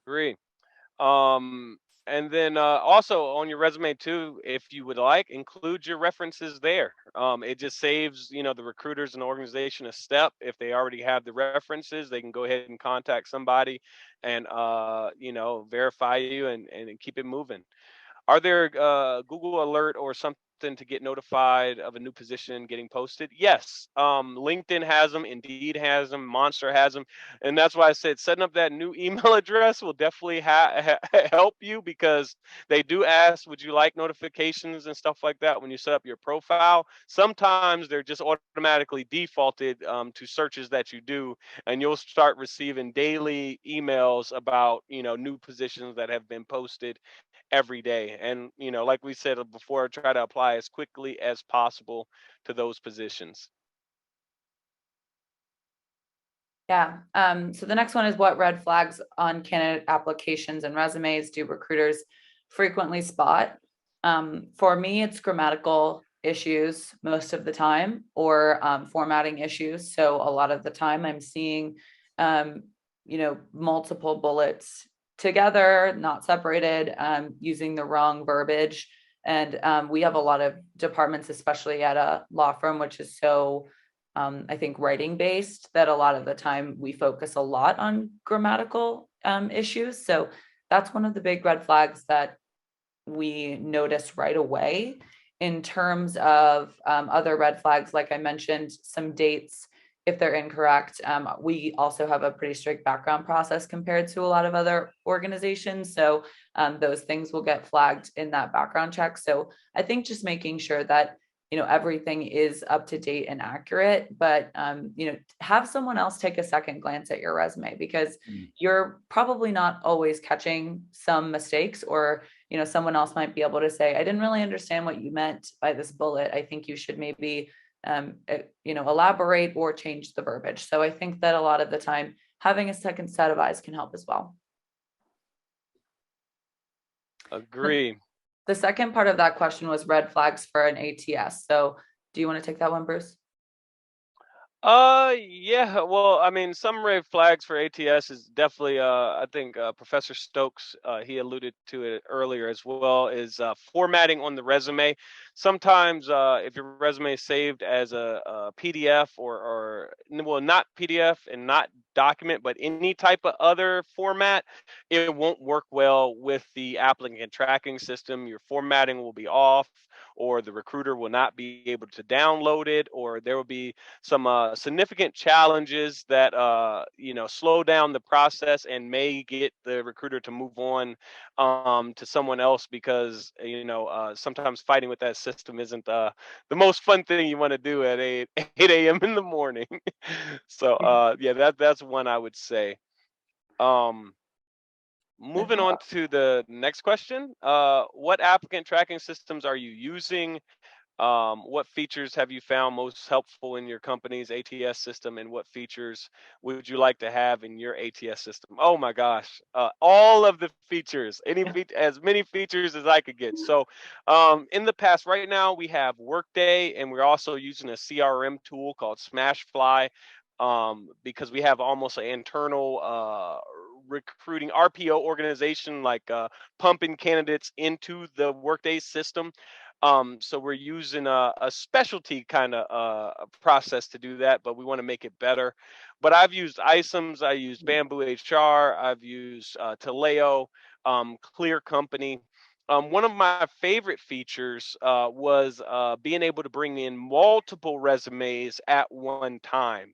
Agree. And then also on your resume too, if you would like, include your references there. It just saves, the recruiters and organization a step. If they already have the references, they can go ahead and contact somebody and, verify you and keep it moving. Are there Google Alert or something to get notified of a new position getting posted? Yes. LinkedIn has them, Indeed has them, Monster has them, and that's why I said setting up that new email address will definitely help you, because they do ask, would you like notifications and stuff like that when you set up your profile? Sometimes they're just automatically defaulted to searches that you do, and you'll start receiving daily emails about new positions that have been posted every day. And, like we said before, try to apply as quickly as possible to those positions.
Yeah. So the next one is, what red flags on candidate applications and resumes do recruiters frequently spot? For me, it's grammatical issues most of the time, or formatting issues. So a lot of the time I'm seeing, multiple bullets together, not separated, using the wrong verbiage. And we have a lot of departments, especially at a law firm, which is so I think writing based, that a lot of the time we focus a lot on grammatical issues. So that's one of the big red flags that we notice right away. In terms of other red flags, like I mentioned, some dates, if they're incorrect, we also have a pretty strict background process compared to a lot of other organizations. So those things will get flagged in that background check. So I think just making sure that everything is up to date and accurate, but have someone else take a second glance at your resume, because you're probably not always catching some mistakes, or someone else might be able to say, I didn't really understand what you meant by this bullet. I think you should maybe elaborate or change the verbiage. So I think that a lot of the time having a second set of eyes can help as well.
Agree.
The second part of that question was red flags for an ATS. So do you want to take that one, Bruce?
Yeah. Well, I mean, some red flags for ATS is definitely, I think Professor Stokes, he alluded to it earlier as well, is formatting on the resume. Sometimes, if your resume is saved as a PDF or well, not PDF and not document, but any type of other format, it won't work well with the applicant tracking system. Your formatting will be off, or the recruiter will not be able to download it, or there will be some significant challenges that slow down the process and may get the recruiter to move on to someone else, because sometimes fighting with that system isn't the most fun thing you want to do at 8 a.m. in the morning. So yeah, that's one I would say. Moving on to the next question, what applicant tracking systems are you using? What features have you found most helpful in your company's ATS system, and what features would you like to have in your ATS system? Oh my gosh, all of the features, as many features as I could get. So in the past, right now we have Workday, and we're also using a CRM tool called Smashfly, because we have almost an internal recruiting RPO organization, like pumping candidates into the Workday system. So we're using a specialty kind of process to do that, but we want to make it better. But I've used ISOMs, I used Bamboo HR, I've used Taleo, Clear Company. One of my favorite features was being able to bring in multiple resumes at one time.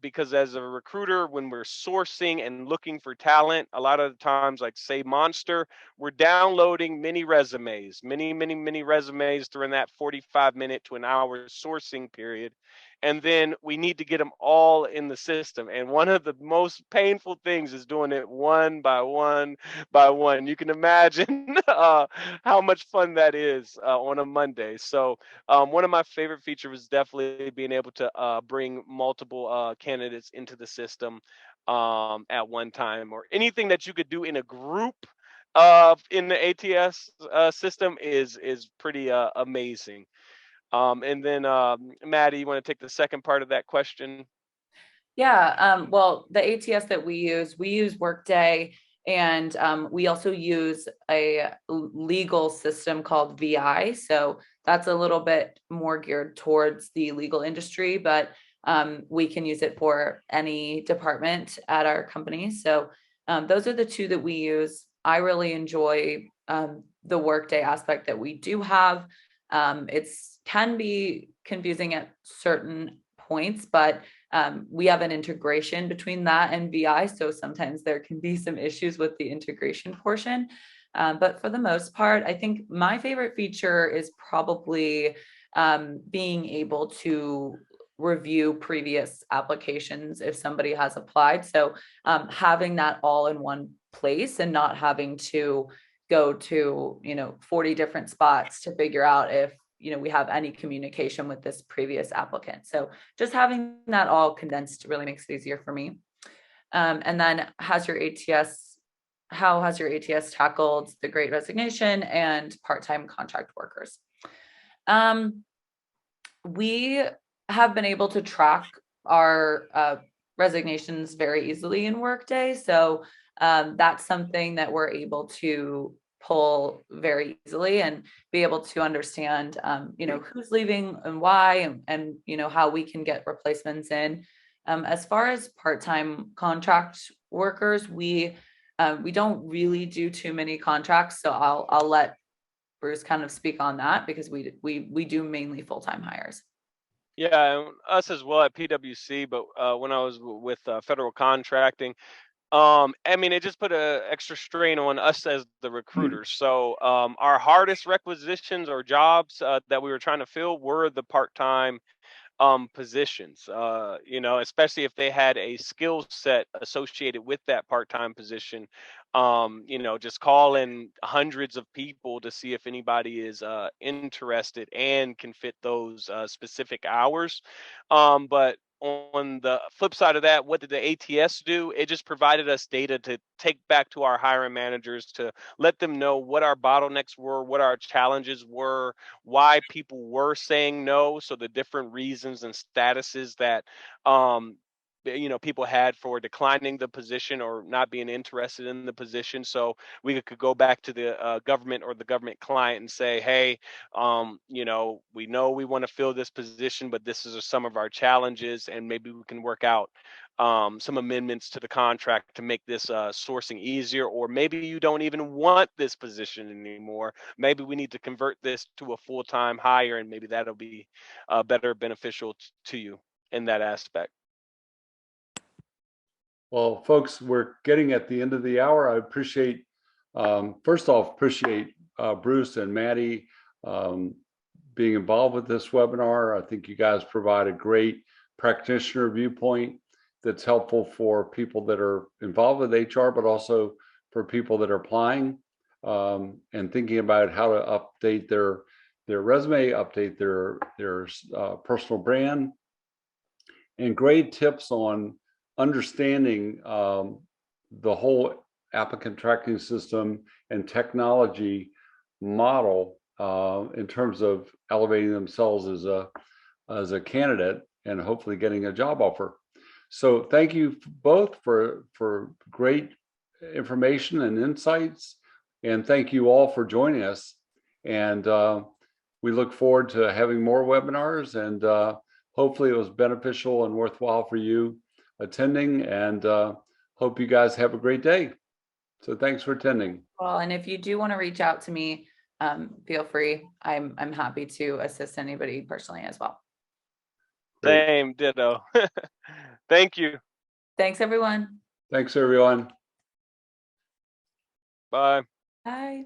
Because as a recruiter, when we're sourcing and looking for talent, a lot of the times, like say Monster, we're downloading many resumes, many resumes during that 45-minute to an hour sourcing period. And then we need to get them all in the system. And one of the most painful things is doing it one by one by one. You can imagine how much fun that is on a Monday. So one of my favorite features was definitely being able to bring multiple candidates into the system at one time, or anything that you could do in a group in the ATS system is pretty amazing. And then Matty, you want to take the second part of that question?
Yeah, well, the ATS that we use Workday, And we also use a legal system called VI. So that's a little bit more geared towards the legal industry, but we can use it for any department at our company. So those are the two that we use. I really enjoy the workday aspect that we do have. It's can be confusing at certain points, but we have an integration between that and VI. So sometimes there can be some issues with the integration portion. But for the most part, I think my favorite feature is probably being able to review previous applications if somebody has applied. So having that all in one place and not having to go to 40 different spots to figure out if we have any communication with this previous applicant. So just having that all condensed really makes it easier for me. And then how has your ATS tackled the Great Resignation and part-time contract workers? We have been able to track our resignations very easily in Workday. So that's something that we're able to pull very easily and be able to understand, who's leaving and why, and how we can get replacements in. As far as part-time contract workers, we don't really do too many contracts. So I'll let Bruce kind of speak on that because we do mainly full-time hires.
Yeah, us as well at PwC, but when I was with federal contracting, it just put a extra strain on us as the recruiters. So our hardest requisitions or jobs that we were trying to fill were the part-time positions, especially if they had a skill set associated with that part-time position. Just call in hundreds of people to see if anybody is interested and can fit those specific hours. But on the flip side of that, what did the ATS do? It just provided us data to take back to our hiring managers to let them know what our bottlenecks were, what our challenges were, why people were saying no. So the different reasons and statuses that people had for declining the position or not being interested in the position. So we could go back to the government or the government client and say, hey, we know we want to fill this position, but this is some of our challenges, and maybe we can work out some amendments to the contract to make this sourcing easier, or maybe you don't even want this position anymore. Maybe we need to convert this to a full-time hire, and maybe that'll be better beneficial to you in that aspect.
Well, folks, we're getting at the end of the hour. I appreciate, first off, appreciate Bruce and Matty being involved with this webinar. I think you guys provide a great practitioner viewpoint that's helpful for people that are involved with HR, but also for people that are applying and thinking about how to update their resume, update their personal brand, and great tips on understanding the whole applicant tracking system and technology model in terms of elevating themselves as a candidate and hopefully getting a job offer. So thank you both for great information and insights, and thank you all for joining us. And we look forward to having more webinars, and hopefully it was beneficial and worthwhile for you attending, and hope you guys have a great day. So thanks for attending.
Well, and if you do want to reach out to me, feel free. I'm happy to assist anybody personally as well.
Great.
Same, ditto. Thank you.
Thanks, everyone.
Thanks, everyone.
Bye.
Bye.